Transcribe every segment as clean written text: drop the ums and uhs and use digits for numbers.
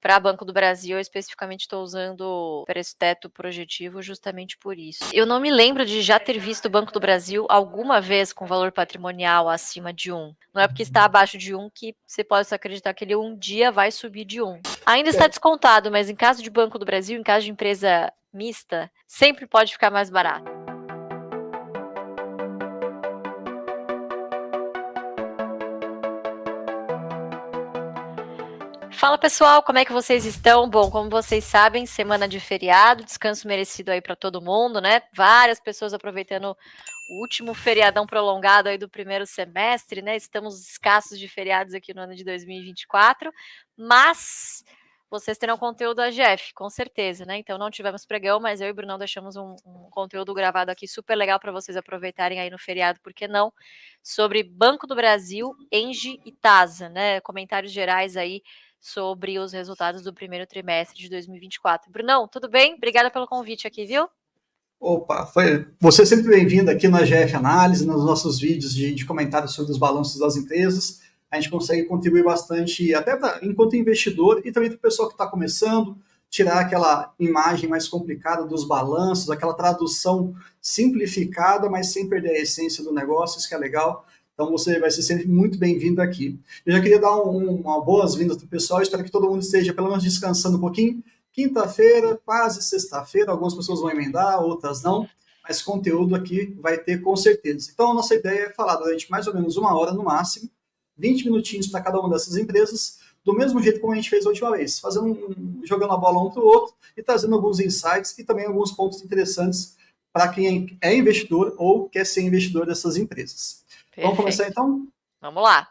Para Banco do Brasil, eu especificamente estou usando o preço teto projetivo justamente por isso. Eu não me lembro de já ter visto o Banco do Brasil alguma vez com valor patrimonial acima de 1. Não é porque está abaixo de 1 que você pode acreditar que ele um dia vai subir de 1. Ainda está descontado, mas em caso de Banco do Brasil, em caso de empresa mista, sempre pode ficar mais barato. Fala pessoal, como é que vocês estão? Bom, como vocês sabem, semana de feriado, descanso merecido aí para todo mundo, né? Várias pessoas aproveitando o último feriadão prolongado aí do primeiro semestre, né? Estamos escassos de feriados aqui no ano de 2024, mas vocês terão conteúdo da GF, com certeza, né? Então não tivemos pregão, mas eu e o Brunão deixamos um conteúdo gravado aqui super legal para vocês aproveitarem aí no feriado, por que não? Sobre Banco do Brasil, Engie e Tasa, né? Comentários gerais aí sobre os resultados do primeiro trimestre de 2024. Brunão, tudo bem? Obrigada pelo convite aqui, viu? Opa, você é sempre bem-vindo aqui na GF Análise, nos nossos vídeos de comentários sobre os balanços das empresas. A gente consegue contribuir bastante, até enquanto investidor e também para o pessoal que está começando, tirar aquela imagem mais complicada dos balanços, aquela tradução simplificada, mas sem perder a essência do negócio, isso que é legal. Então você vai ser sempre muito bem-vindo aqui. Eu já queria dar uma boas-vindas para o pessoal, espero que todo mundo esteja pelo menos descansando um pouquinho. Quinta-feira, quase sexta-feira, algumas pessoas vão emendar, outras não, mas conteúdo aqui vai ter com certeza. Então a nossa ideia é falar durante mais ou menos 1 hora no máximo, 20 minutinhos para cada uma dessas empresas, do mesmo jeito como a gente fez a última vez, jogando a bola um para o outro e trazendo alguns insights e também alguns pontos interessantes para quem é investidor ou quer ser investidor dessas empresas. Perfeito. Vamos começar então? Vamos lá.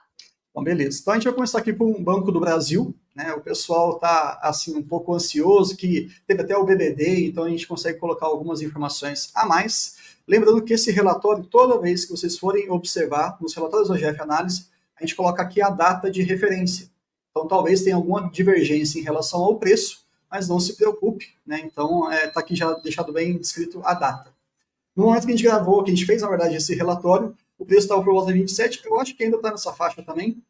Bom, beleza. Então a gente vai começar aqui com o Banco do Brasil, né? O pessoal está assim um pouco ansioso, que teve até o BBD, então a gente consegue colocar algumas informações a mais. Lembrando que esse relatório, toda vez que vocês forem observar nos relatórios da GF Análise, a gente coloca aqui a data de referência. Então talvez tenha alguma divergência em relação ao preço, mas não se preocupe, né? Então está aqui já deixado bem descrito a data. No momento que a gente gravou, que a gente fez, na verdade, esse relatório, o preço estava por volta de 27, eu acho que ainda está nessa faixa também.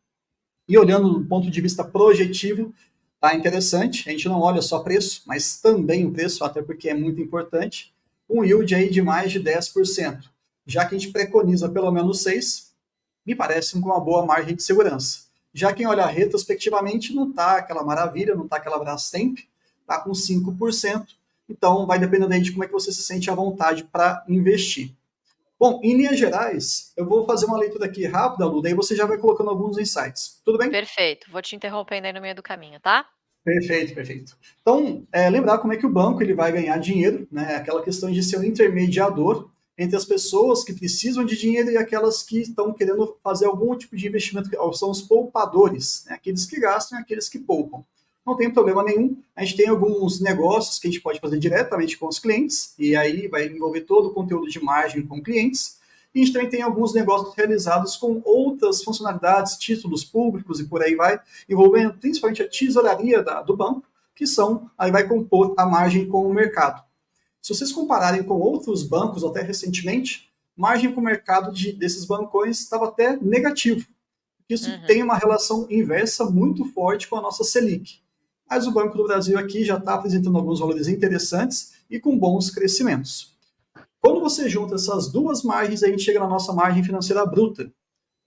E olhando do ponto de vista projetivo, está interessante. A gente não olha só preço, mas também o preço, até porque é muito importante. Um yield aí de mais de 10%. Já que a gente preconiza pelo menos 6%, me parece com uma boa margem de segurança. Já quem olha retrospectivamente não está aquela maravilha, não está aquela Brastemp, está com 5%. Então vai depender daí de como é que você se sente à vontade para investir. Bom, em linhas gerais, eu vou fazer uma leitura aqui rápida, Lu, daí você já vai colocando alguns insights. Tudo bem? Perfeito. Vou te interrompendo aí no meio do caminho, tá? Perfeito, perfeito. Então, lembrar como é que o banco ele vai ganhar dinheiro, né? Aquela questão de ser um intermediador entre as pessoas que precisam de dinheiro e aquelas que estão querendo fazer algum tipo de investimento, são os poupadores, né? Aqueles que gastam e aqueles que poupam. Não tem problema nenhum, a gente tem alguns negócios que a gente pode fazer diretamente com os clientes, e aí vai envolver todo o conteúdo de margem com clientes, e a gente também tem alguns negócios realizados com outras funcionalidades, títulos públicos e por aí vai, envolvendo principalmente a tesouraria do banco, que aí vai compor a margem com o mercado. Se vocês compararem com outros bancos, até recentemente, margem com o mercado desses bancões estava até negativo. Isso tem uma relação inversa muito forte com a nossa Selic. Mas o Banco do Brasil aqui já está apresentando alguns valores interessantes e com bons crescimentos. Quando você junta essas duas margens, a gente chega na nossa margem financeira bruta.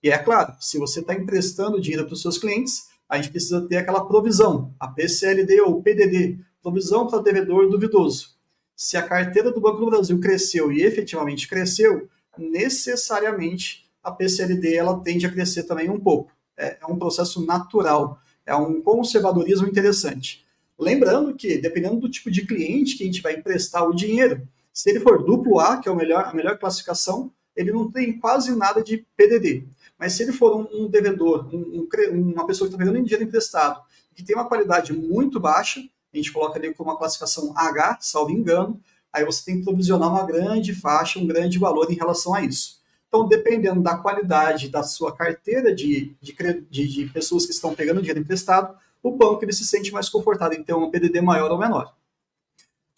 E é claro, se você está emprestando dinheiro para os seus clientes, a gente precisa ter aquela provisão, a PCLD ou PDD, provisão para devedor duvidoso. Se a carteira do Banco do Brasil cresceu e efetivamente cresceu, necessariamente a PCLD ela tende a crescer também um pouco. É um processo natural. É um conservadorismo interessante. Lembrando que, dependendo do tipo de cliente que a gente vai emprestar o dinheiro, se ele for duplo A, que é a melhor classificação, ele não tem quase nada de PDD. Mas se ele for um devedor, uma pessoa que está pegando dinheiro emprestado, que tem uma qualidade muito baixa, a gente coloca ali como uma classificação H, salvo engano, aí você tem que provisionar uma grande faixa, um grande valor em relação a isso. Então, dependendo da qualidade da sua carteira de pessoas que estão pegando dinheiro emprestado, o banco ele se sente mais confortável em ter um PDD maior ou menor.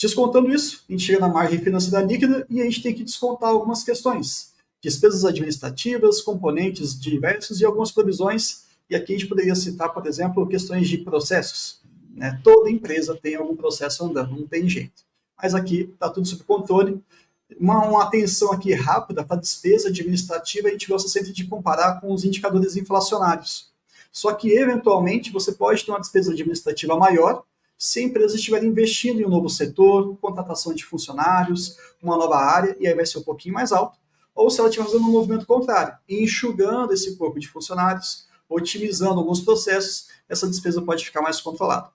Descontando isso, a gente chega na margem financeira líquida e a gente tem que descontar algumas questões. Despesas administrativas, componentes diversos e algumas provisões. E aqui a gente poderia citar, por exemplo, questões de processos. né? Toda empresa tem algum processo andando, não tem jeito. Mas aqui está tudo sob controle. Uma atenção aqui rápida para a despesa administrativa, a gente gosta sempre de comparar com os indicadores inflacionários. Só que, eventualmente, você pode ter uma despesa administrativa maior se a empresa estiver investindo em um novo setor, contratação de funcionários, uma nova área, e aí vai ser um pouquinho mais alto, ou se ela estiver fazendo um movimento contrário, enxugando esse corpo de funcionários, otimizando alguns processos, essa despesa pode ficar mais controlada.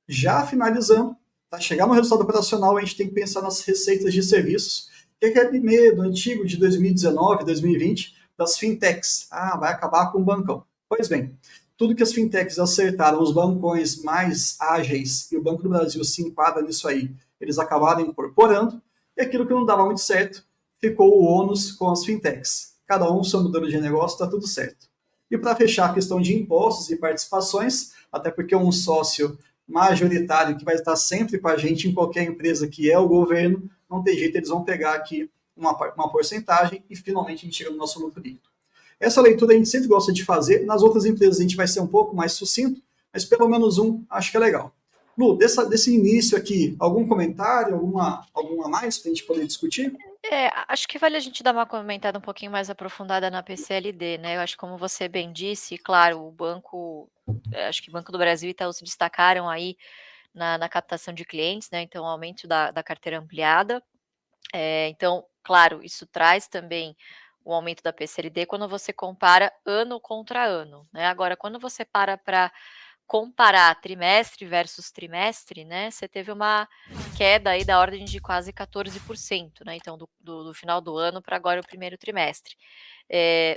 Já finalizando, para chegar no resultado operacional, a gente tem que pensar nas receitas de serviços, que é aquele medo antigo de 2019, 2020, das fintechs. Ah, vai acabar com o bancão. Pois bem, tudo que as fintechs acertaram, os bancões mais ágeis, e o Banco do Brasil se enquadra nisso aí, eles acabaram incorporando, e aquilo que não dava muito certo, ficou o ônus com as fintechs. Cada um seu modelo de negócio, está tudo certo. E para fechar a questão de impostos e participações, até porque um sócio majoritário que vai estar sempre com a gente em qualquer empresa que é o governo, não tem jeito, eles vão pegar aqui uma porcentagem e finalmente a gente chega no nosso lucro líquido. Essa leitura a gente sempre gosta de fazer, nas outras empresas a gente vai ser um pouco mais sucinto, mas pelo menos acho que é legal. Lu, desse início aqui, algum comentário, alguma mais para a gente poder discutir? Acho que vale a gente dar uma comentada um pouquinho mais aprofundada na PCLD, né? Eu acho que como você bem disse, claro, o banco, acho que o Banco do Brasil e Itaú se destacaram aí na captação de clientes, né? Então, aumento da carteira ampliada. Então, claro, isso traz também o aumento da PCLD quando você compara ano contra ano, né? Agora, quando você para comparar trimestre versus trimestre, né, você teve uma queda aí da ordem de quase 14%, né, então do final do ano para agora o primeiro trimestre,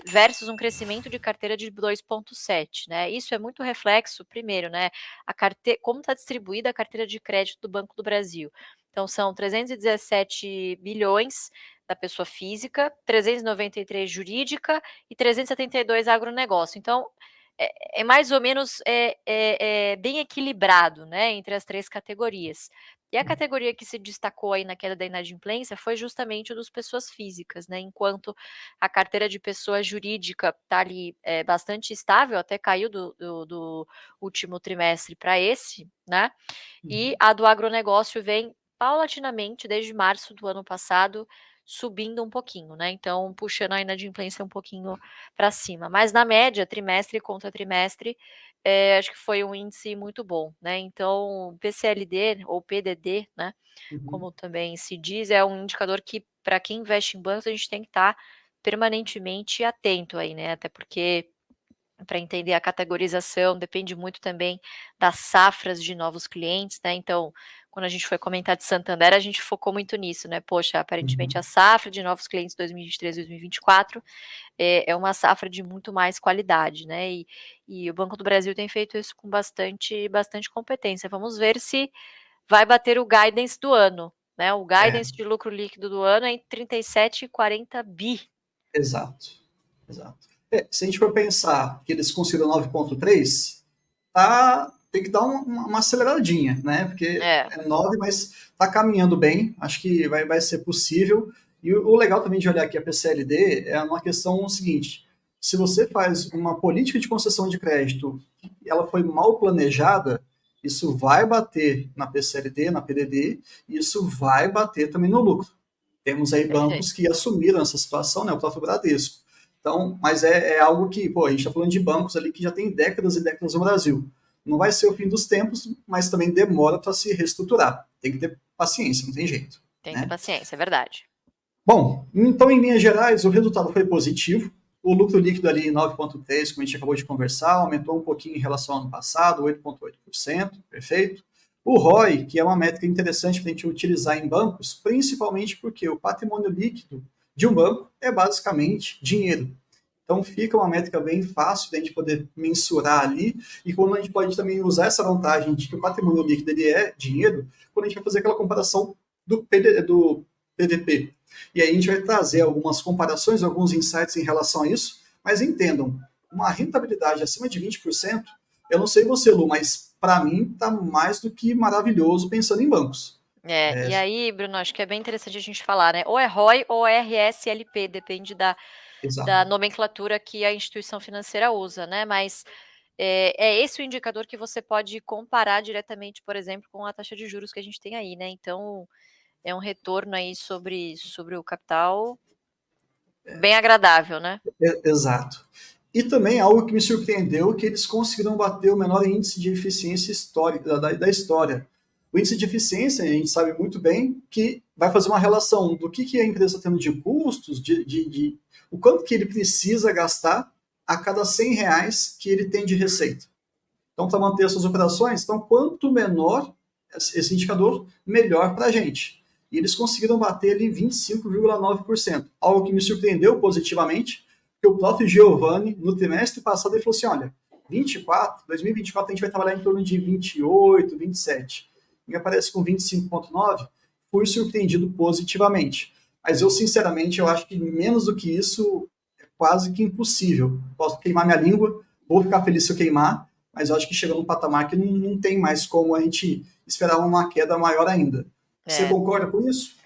versus um crescimento de carteira de 2,7, né, isso é muito reflexo, primeiro, né, como está distribuída a carteira de crédito do Banco do Brasil. Então são 317 bilhões da pessoa física, 393 jurídica e 372 agronegócio. Então, é mais ou menos bem equilibrado, né, entre as três categorias. E a categoria que se destacou aí na queda da inadimplência foi justamente o dos pessoas físicas, né, enquanto a carteira de pessoa jurídica está ali bastante estável, até caiu do último trimestre para esse, né, e a do agronegócio vem paulatinamente, desde março do ano passado, subindo um pouquinho, né, então puxando a inadimplência um pouquinho para cima. Mas na média, trimestre contra trimestre, acho que foi um índice muito bom, né, então PCLD ou PDD, né, Uhum. como também se diz, é um indicador que para quem investe em bancos a gente tem que estar permanentemente atento aí, né, até porque para entender a categorização, depende muito também das safras de novos clientes, né, então, quando a gente foi comentar de Santander, a gente focou muito nisso, né, poxa, aparentemente a Uhum. safra de novos clientes 2023, 2024 é uma safra de muito mais qualidade, né, e o Banco do Brasil tem feito isso com bastante competência. Vamos ver se vai bater o guidance do ano, né, o É, guidance de lucro líquido do ano é entre 37 e 40 bi. exato. Exato. Se a gente for pensar que eles consideram 9,3, tem que dar uma aceleradinha, né? Porque É, é 9, mas está caminhando bem, acho que vai ser possível. E o legal também de olhar aqui a PCLD é uma questão seguinte: se você faz uma política de concessão de crédito e ela foi mal planejada, isso vai bater na PCLD, na PDD, e isso vai bater também no lucro. Temos aí bancos perfeito. que assumiram essa situação, né? O próprio Bradesco. Então, mas é algo que, pô, a gente está falando de bancos ali que já tem décadas e décadas no Brasil. Não vai ser o fim dos tempos, mas também demora para se reestruturar. Tem que ter paciência, não tem jeito. Tem que ter Né? paciência, é verdade. Bom, então, em linhas gerais, o resultado foi positivo. O lucro líquido ali, 9,3, como a gente acabou de conversar, aumentou um pouquinho em relação ao ano passado, 8,8%, perfeito. O ROI, que é uma métrica interessante para a gente utilizar em bancos, principalmente porque o patrimônio líquido de um banco é basicamente dinheiro. Então fica uma métrica bem fácil de a gente poder mensurar ali, e quando a gente pode também usar essa vantagem de que o patrimônio líquido ele é dinheiro, quando a gente vai fazer aquela comparação do PVP. E aí a gente vai trazer algumas comparações, alguns insights em relação a isso, mas entendam, uma rentabilidade acima de 20%, eu não sei você, Lu, mas para mim está mais do que maravilhoso pensando em bancos. E aí, Bruno, acho que é bem interessante a gente falar, né? Ou é ROI ou é RSLP, depende da Exato. nomenclatura que a instituição financeira usa, né? Mas é esse o indicador que você pode comparar diretamente, por exemplo, com a taxa de juros que a gente tem aí, né? Então, é um retorno aí sobre o capital bem agradável, né? Exato. E também algo que me surpreendeu, que eles conseguiram bater o menor índice de eficiência histórica da história. O índice de eficiência, a gente sabe muito bem que vai fazer uma relação do que a empresa está tendo de custos, o quanto que ele precisa gastar a cada 100 reais que ele tem de receita. Então, para manter essas operações, então, quanto menor esse indicador, melhor para a gente. E eles conseguiram bater ali 25,9%, algo que me surpreendeu positivamente, porque o próprio Giovanni, no trimestre passado, ele falou assim, olha, 2024 a gente vai trabalhar em torno de 28, 27. Me aparece com 25,9, fui surpreendido positivamente. Mas eu, sinceramente, eu acho que menos do que isso é quase que impossível. Posso queimar minha língua, vou ficar feliz se eu queimar, mas eu acho que chegou num patamar que não tem mais como a gente esperar uma queda maior ainda. Você concorda com isso?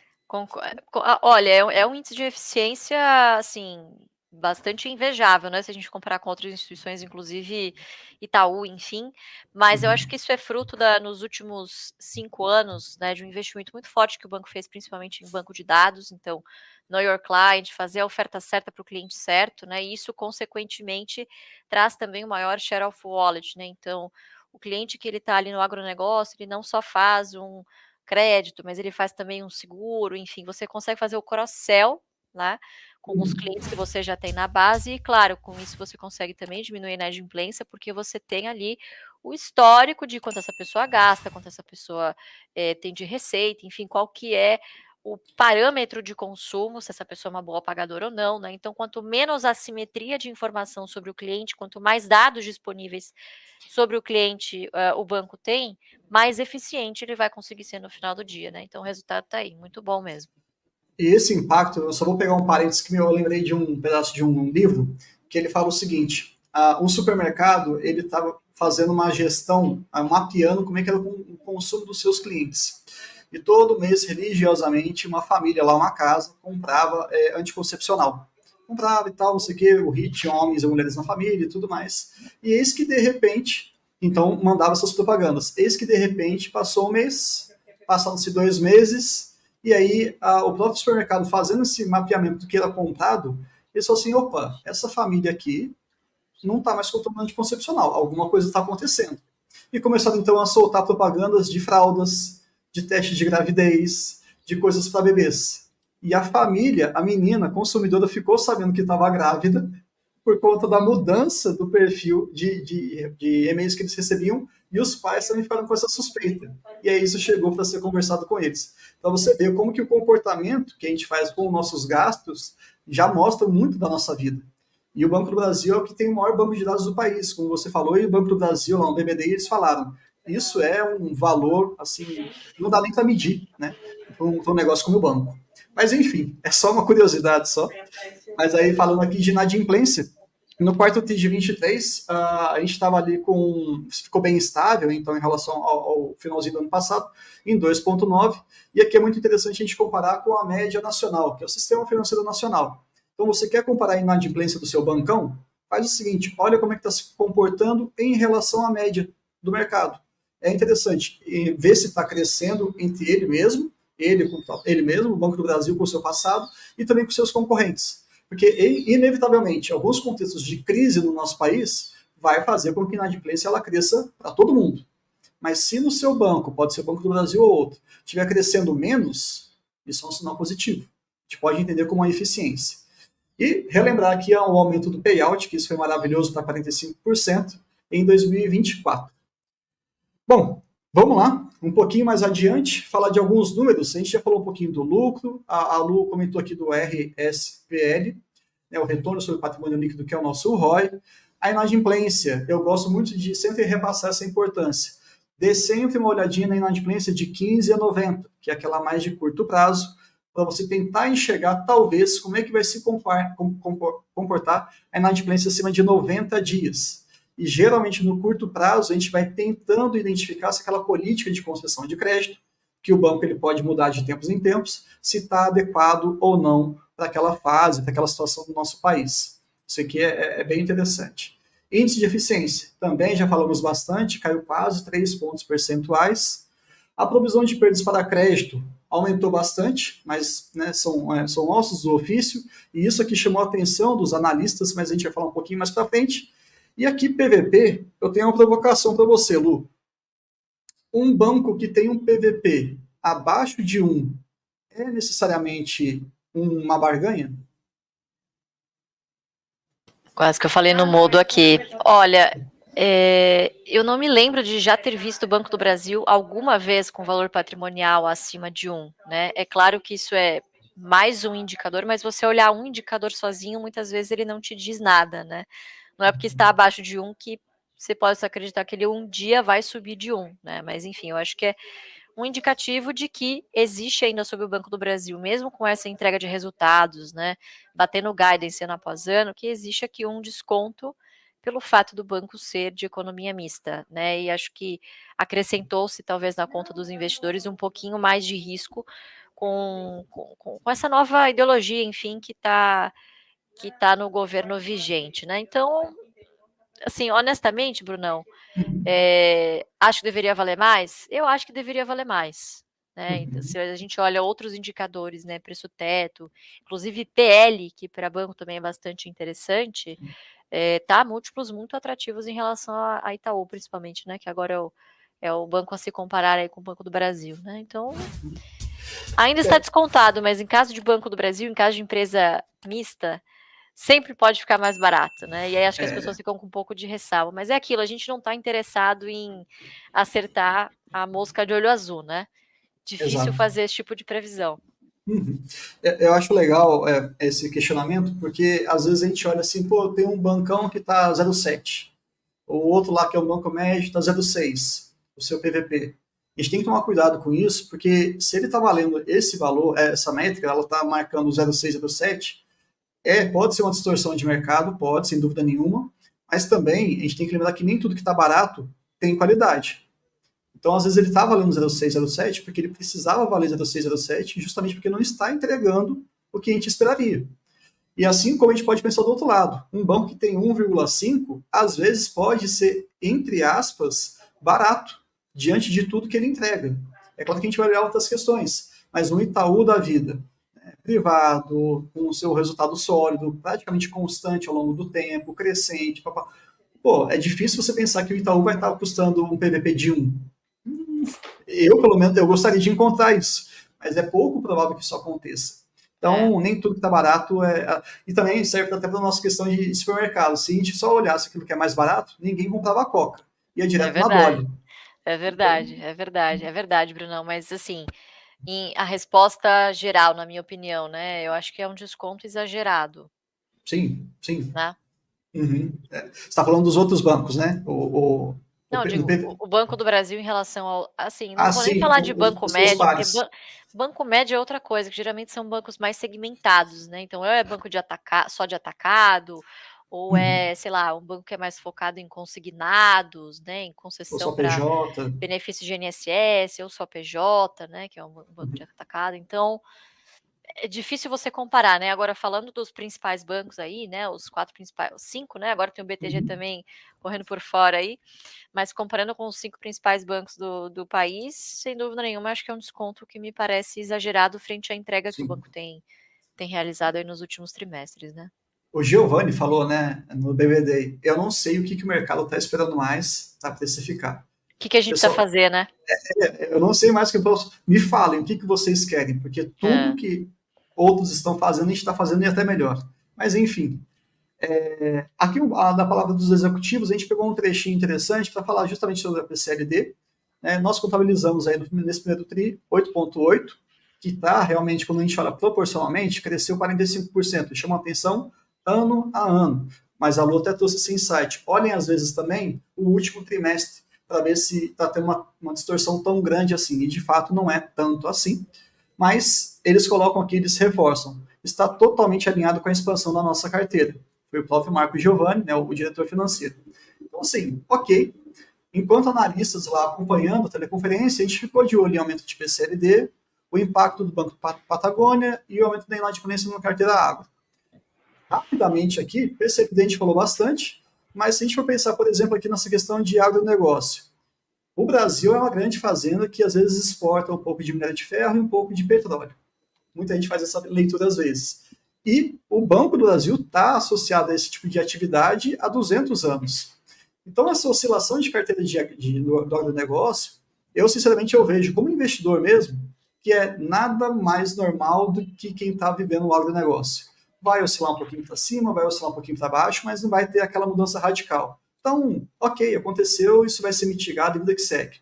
Olha, é um índice de eficiência, assim, bastante invejável, né, se a gente comparar com outras instituições, inclusive Itaú, enfim, mas eu acho que isso é fruto nos últimos 5 anos, né, de um investimento muito forte que o banco fez, principalmente em banco de dados, então, know your client, fazer a oferta certa para o cliente certo, né, e isso consequentemente traz também um maior share of wallet, né, então, o cliente que ele está ali no agronegócio, ele não só faz um crédito, mas ele faz também um seguro, enfim, você consegue fazer o cross-sell, né, com os clientes que você já tem na base e, claro, com isso você consegue também diminuir a inadimplência, porque você tem ali o histórico de quanto essa pessoa gasta, quanto essa pessoa tem de receita, enfim, qual que é o parâmetro de consumo, se essa pessoa é uma boa pagadora ou não, né? Então, quanto menos assimetria de informação sobre o cliente, quanto mais dados disponíveis sobre o cliente o banco tem, mais eficiente ele vai conseguir ser no final do dia, né? Então o resultado está aí, muito bom mesmo. E esse impacto, eu só vou pegar um parênteses que eu lembrei de um pedaço de um livro, que ele fala o seguinte, um supermercado, ele estava fazendo uma gestão, mapeando como é que era o consumo dos seus clientes. E todo mês, religiosamente, uma família lá, uma casa, comprava anticoncepcional. Comprava e tal, não sei o quê, o HIT, homens e mulheres na família e tudo mais. E eis que, de repente, então, mandava essas propagandas. Eis que, de repente, passou um mês, passaram-se 2 meses, e aí o próprio supermercado, fazendo esse mapeamento do que era comprado, eles falaram assim, opa, essa família aqui não está mais comprando anticoncepcional, alguma coisa está acontecendo. E começaram então a soltar propagandas de fraldas, de teste de gravidez, de coisas para bebês. E a família, a menina consumidora, ficou sabendo que estava grávida por conta da mudança do perfil de e-mails que eles recebiam, e os pais também ficaram com essa suspeita. E aí isso chegou para ser conversado com eles. Então você vê como que o comportamento que a gente faz com os nossos gastos já mostra muito da nossa vida. E o Banco do Brasil é o que tem o maior banco de dados do país, como você falou, e o Banco do Brasil, lá no BBDI, eles falaram, isso é um valor, assim, não dá nem para medir, né, para um negócio como o banco. Mas, enfim, é só uma curiosidade só. Mas aí, falando aqui de inadimplência, no quarto TRI de 23, a gente estava ali ficou bem estável, então, em relação ao finalzinho do ano passado, em 2,9, e aqui é muito interessante a gente comparar com a média nacional, que é o Sistema Financeiro Nacional. Então, você quer comparar a inadimplência do seu bancão? Faz o seguinte, olha como é que está se comportando em relação à média do mercado. É interessante ver se está crescendo entre ele mesmo, ele mesmo, o Banco do Brasil com o seu passado, e também com seus concorrentes. Porque, inevitavelmente, alguns contextos de crise no nosso país vai fazer com que a inadimplência ela cresça para todo mundo. Mas se no seu banco, pode ser o Banco do Brasil ou outro, estiver crescendo menos, isso é um sinal positivo. A gente pode entender como uma eficiência. E relembrar aqui o aumento do payout, que isso foi maravilhoso para 45% em 2024. Bom, vamos lá, um pouquinho mais adiante, falar de alguns números. A gente já falou um pouquinho do lucro, a Lu comentou aqui do RSPL, né, o retorno sobre o patrimônio líquido, que é o nosso ROI. A inadimplência, eu gosto muito de sempre repassar essa importância. Dê sempre uma olhadinha na inadimplência de 15 a 90, que é aquela mais de curto prazo, para você tentar enxergar, talvez, como é que vai se comportar a inadimplência acima de 90 dias. E, geralmente, no curto prazo, a gente vai tentando identificar se aquela política de concessão de crédito, que o banco ele pode mudar de tempos em tempos, se está adequado ou não para aquela fase, para aquela situação do nosso país. Isso aqui é bem interessante. Índice de eficiência, também já falamos bastante, caiu quase 3 pontos percentuais. A provisão de perdas para crédito aumentou bastante, mas né, são ossos do ofício, e isso aqui chamou a atenção dos analistas, mas a gente vai falar um pouquinho mais para frente. E aqui, PVP, eu tenho uma provocação para você, Lu. Um banco que tem um PVP abaixo de 1 é necessariamente uma barganha? Quase que eu falei no mudo aqui. Olha, eu não me lembro de já ter visto o Banco do Brasil alguma vez com valor patrimonial acima de 1, né? É claro que isso é mais um indicador, mas você olhar um indicador sozinho, muitas vezes ele não te diz nada, né? Não é porque está abaixo de 1 que você pode acreditar que ele um dia vai subir de 1, né? Mas enfim, eu acho que é um indicativo de que existe ainda sob o Banco do Brasil, mesmo com essa entrega de resultados, né, batendo guidance ano após ano, que existe aqui um desconto pelo fato do banco ser de economia mista, né, e acho que acrescentou-se talvez na conta dos investidores um pouquinho mais de risco com essa nova ideologia, enfim, que tá no governo vigente, né, então, assim, honestamente, Brunão, acho que deveria valer mais? Eu acho que deveria valer mais. Né? Então, se a gente olha outros indicadores, né, preço teto, inclusive PL, que para banco também é bastante interessante, tá múltiplos muito atrativos em relação a Itaú, principalmente, né, que agora é o banco a se comparar aí com o Banco do Brasil. Né? Então, ainda está descontado, mas em caso de Banco do Brasil, em caso de empresa mista, sempre pode ficar mais barato, né? E aí acho que as pessoas ficam com um pouco de ressalva. Mas é aquilo, a gente não está interessado em acertar a mosca de olho azul, né? Difícil Exato. fazer esse tipo de previsão. Uhum. Eu acho legal esse questionamento, porque às vezes a gente olha assim, pô, tem um bancão que está 0,7, o outro lá que é um banco médio está 0,6, o seu PVP. A gente tem que tomar cuidado com isso, porque se ele está valendo esse valor, essa métrica, ela está marcando 0,6, 0,7, pode ser uma distorção de mercado, pode, sem dúvida nenhuma, mas também a gente tem que lembrar que nem tudo que está barato tem qualidade. Então, às vezes, ele está valendo 0,6, 0,7 porque ele precisava valer 0,6, 0,7 justamente porque não está entregando o que a gente esperaria. E assim como a gente pode pensar do outro lado, um banco que tem 1,5, às vezes pode ser, entre aspas, barato, diante de tudo que ele entrega. É claro que a gente vai olhar outras questões, mas um Itaú da vida, privado, com o seu resultado sólido, praticamente constante ao longo do tempo, crescente, papá. Pô, é difícil você pensar que o Itaú vai estar custando um PVP de 1. Eu, pelo menos, eu gostaria de encontrar isso, mas é pouco provável que isso aconteça. Então, nem tudo que está barato é. E também serve até para a nossa questão de supermercado. Se a gente só olhasse aquilo que é mais barato, ninguém comprava a Coca. Ia É direto na verdade. Dolly. É verdade, é verdade, é verdade, Brunão. Mas assim, a resposta geral, na minha opinião, né? Eu acho que é um desconto exagerado. Sim, sim. Né? Uhum. Você está falando dos outros bancos, né? Não, digo, o Banco do Brasil em relação ao. Assim, não vou nem sim, falar de banco os seus médio, porque pares. banco médio é outra coisa, que geralmente são bancos mais segmentados, né? Então, é banco de só de atacado, ou Uhum. sei lá, um banco que é mais focado em consignados, né? Em Ou concessão só para PJ. benefício de INSS, ou só PJ, né? Que é um banco de atacado. Então, é difícil você comparar, né? Agora, falando dos principais bancos aí, né? Os 4 principais, os 5, né? Agora tem o BTG Uhum. também correndo por fora aí. Mas comparando com os 5 principais bancos do país, sem dúvida nenhuma, acho que é um desconto que me parece exagerado frente à entrega que o Sim. banco tem realizado aí nos últimos trimestres, né? O Giovanni falou, né, no BBD, eu não sei o que o mercado está esperando mais para precificar. O que a gente precisa Pessoal, fazer, né? eu não sei mais o que eu posso. Me falem o que vocês querem, porque tudo É. que outros estão fazendo, a gente está fazendo e até melhor. Mas, enfim, aqui na palavra dos executivos, a gente pegou um trechinho interessante para falar justamente sobre a PCLD. Né? Nós contabilizamos aí nesse primeiro TRI 8,8, que está realmente, quando a gente olha proporcionalmente, cresceu 45%. Chama atenção ano a ano. Mas a Lu até trouxe esse insight. Olhem, às vezes, também o último trimestre, para ver se está tendo uma distorção tão grande assim. E, de fato, não é tanto assim. Mas eles colocam aqui, eles reforçam. Está totalmente alinhado com a expansão da nossa carteira. Foi o próprio Marco Giovanni, né, o diretor financeiro. Então, assim, ok. Enquanto analistas lá acompanhando a teleconferência, a gente ficou de olho em aumento de PCLD, o impacto do Banco Patagônia e o aumento da inadimplência na carteira água. Rapidamente aqui, PCLD a gente falou bastante, Mas se a gente for pensar, por exemplo, aqui nessa questão de agronegócio, o Brasil é uma grande fazenda que às vezes exporta um pouco de minério de ferro e um pouco de petróleo. Muita gente faz essa leitura às vezes. E o Banco do Brasil está associado a esse tipo de atividade há 200 anos. Então, essa oscilação de carteira do agronegócio, eu sinceramente eu vejo como investidor mesmo, que é nada mais normal do que quem está vivendo o agronegócio. Vai oscilar um pouquinho para cima, vai oscilar um pouquinho para baixo, mas não vai ter aquela mudança radical. Então, ok, aconteceu, isso vai ser mitigado e vida que segue.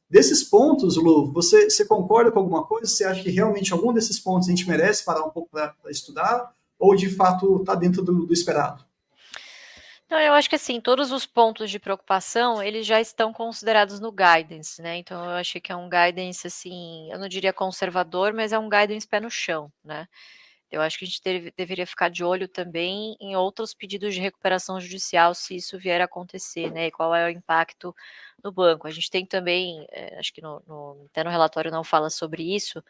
Desses pontos, Lu, você concorda com alguma coisa? Você acha que realmente algum desses pontos a gente merece parar um pouco para estudar? Ou de fato está dentro do esperado? Então, eu acho que assim, todos os pontos de preocupação, eles já estão considerados no guidance, né? Então, eu achei que é um guidance, assim, eu não diria conservador, mas é um guidance pé no chão, né? Eu acho que a gente deveria ficar de olho também em outros pedidos de recuperação judicial, se isso vier a acontecer, né? E qual é o impacto no banco. A gente tem também, acho que até no relatório não fala sobre isso,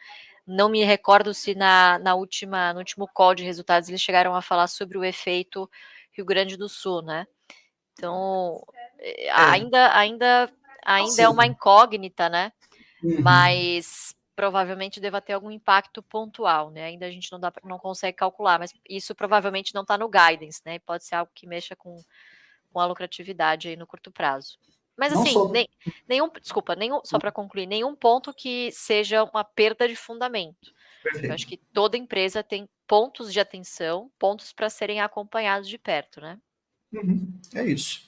não me recordo se no último call de resultados eles chegaram a falar sobre o efeito Rio Grande do Sul, né? Então, É, ainda é uma seca. incógnita, né? Uhum. Mas provavelmente deva ter algum impacto pontual, né? Ainda a gente não consegue calcular, mas isso provavelmente não está no guidance, né? Pode ser algo que mexa com a lucratividade aí no curto prazo. Mas Não assim, só. só para concluir, nenhum ponto que seja uma perda de fundamento. Eu acho Perfeito. que toda empresa tem pontos de atenção, pontos para serem acompanhados de perto, né? Uhum. É isso.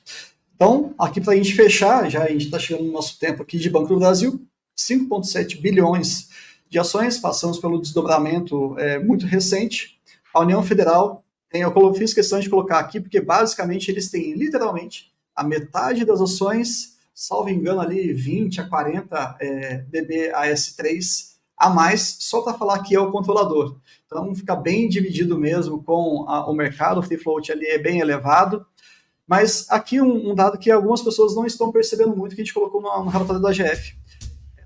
Então, aqui para a gente fechar, já a gente está chegando no nosso tempo aqui de Banco do Brasil, 5,7 bilhões de ações, passamos pelo desdobramento muito recente. A União Federal, eu fiz questão de colocar aqui, porque basicamente eles têm literalmente a metade das ações, salvo engano ali 20 a 40 BBAS3 a mais, só para falar que é o controlador. Então fica bem dividido mesmo com o mercado, o free float ali é bem elevado. Mas aqui um dado que algumas pessoas não estão percebendo muito, que a gente colocou no relatório da GF.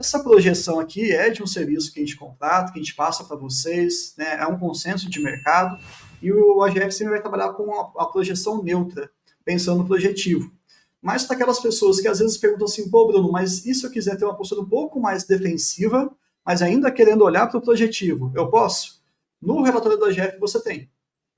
Essa projeção aqui é de um serviço que a gente contrata, que a gente passa para vocês, né? É um consenso de mercado, e o AGF sempre vai trabalhar com a projeção neutra, pensando no projetivo. Mas para aquelas pessoas que às vezes perguntam assim, pô, Bruno, mas e se eu quiser ter uma postura um pouco mais defensiva, mas ainda querendo olhar para o projetivo, eu posso? No relatório da AGF você tem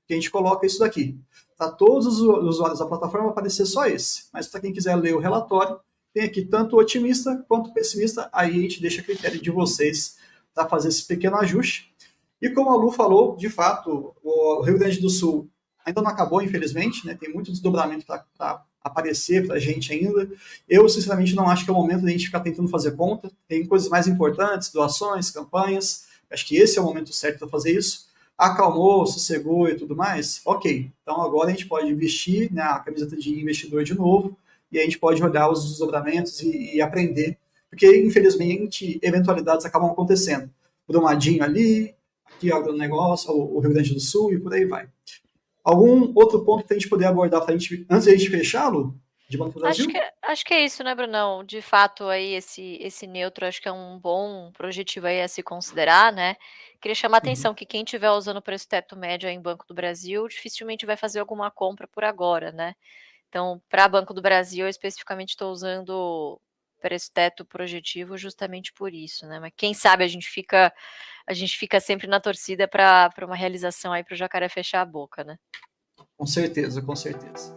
que a gente coloca isso daqui. Para todos os usuários da plataforma vai aparecer só esse, mas para quem quiser ler o relatório, tem aqui tanto otimista quanto pessimista, aí a gente deixa a critério de vocês para fazer esse pequeno ajuste. E como a Lu falou, de fato, o Rio Grande do Sul ainda não acabou, infelizmente, né? Tem muito desdobramento para aparecer para a gente ainda. Eu, sinceramente, não acho que é o momento de a gente ficar tentando fazer conta. Tem coisas mais importantes, doações, campanhas. Acho que esse é o momento certo para fazer isso. Acalmou, sossegou e tudo mais, ok. Então agora a gente pode investir, né, a camiseta de investidor de novo e a gente pode olhar os desdobramentos e aprender, porque infelizmente eventualidades acabam acontecendo. Brumadinho ali, aqui agronegócio, o Rio Grande do Sul e por aí vai. Algum outro ponto que a gente poder abordar pra gente, antes de a gente fechá-lo, de Banco do Brasil? Acho que é isso, né, Brunão? De fato, aí, esse neutro acho que é um bom projetivo aí a se considerar, né? Queria chamar a Uhum. atenção que quem estiver usando o preço teto médio aí em Banco do Brasil dificilmente vai fazer alguma compra por agora, né? Então, para Banco do Brasil, eu especificamente estou usando preço teto projetivo justamente por isso, né? Mas quem sabe a gente fica sempre na torcida para uma realização aí para o jacaré fechar a boca, né? Com certeza, com certeza.